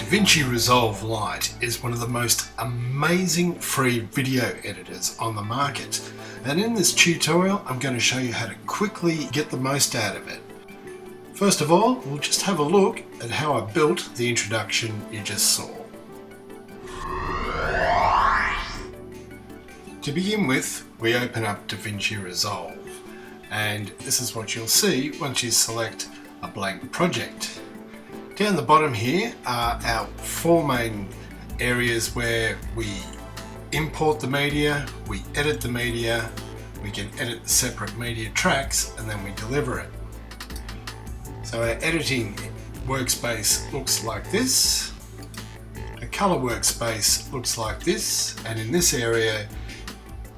DaVinci Resolve Lite is one of the most amazing free video editors on the market, and in this tutorial I'm going to show you how to quickly get the most out of it. First of all, we'll just have a look at how I built the introduction you just saw. To begin with, we open up DaVinci Resolve, and this is what you'll see once you select a blank project. Down the bottom here are our four main areas where we import the media, we edit the media, we can edit the separate media tracks, and then we deliver it. So our editing workspace looks like this, a color workspace looks like this, and in this area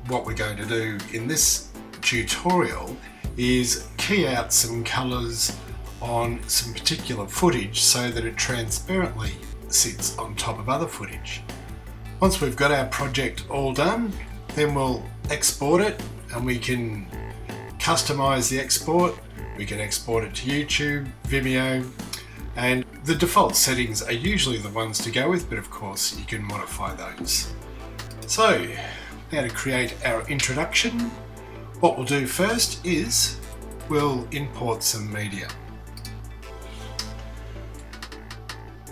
what we're going to do in this tutorial is key out some colors on some particular footage so that it transparently sits on top of other footage. Once we've got our project all done, then we'll export it, and we can customize the export. We can export it to YouTube, Vimeo, and the default settings are usually the ones to go with, but of course you can modify those. So now to create our introduction, what we'll do first is we'll import some media.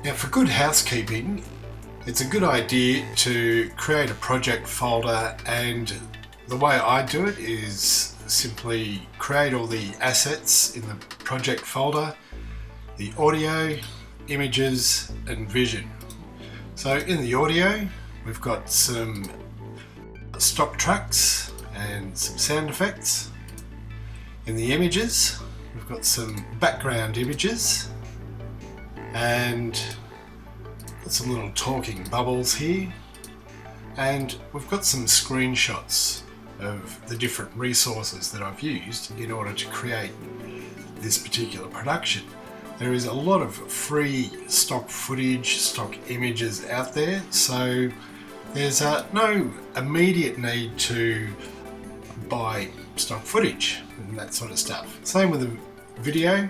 Now, for good housekeeping, it's a good idea to create a project folder, and the way I do it is simply create all the assets in the project folder, the audio, images and vision. So in the audio, we've got some stock tracks and some sound effects. In the images, we've got some background images, and got some little talking bubbles here, and we've got some screenshots of the different resources that I've used in order to create this particular production. There is a lot of free stock footage, stock images out there, so there's no immediate need to buy stock footage and that sort of stuff. Same with the video.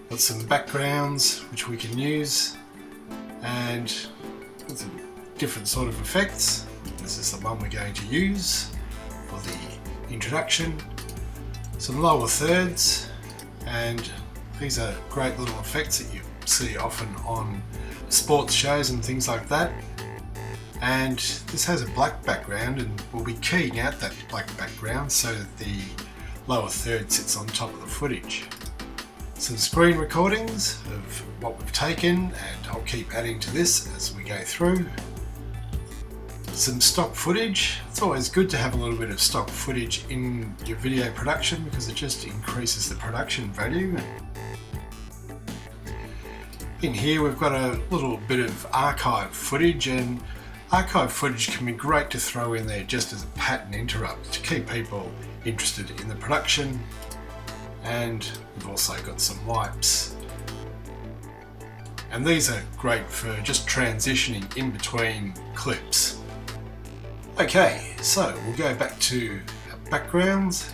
Got some backgrounds which we can use, and some different sort of effects. This is the one we're going to use for the introduction. Some lower thirds, and these are great little effects that you see often on sports shows and things like that. And this has a black background, and we'll be keying out that black background so that the lower third sits on top of the footage. Some screen recordings of what we've taken, and I'll keep adding to this as we go through. Some stock footage. It's always good to have a little bit of stock footage in your video production because it just increases the production value. In here we've got a little bit of archive footage, and archive footage can be great to throw in there just as a pattern interrupt to keep people interested in the production. And we've also got some wipes, and these are great for just transitioning in between clips. Okay, so we'll go back to our backgrounds,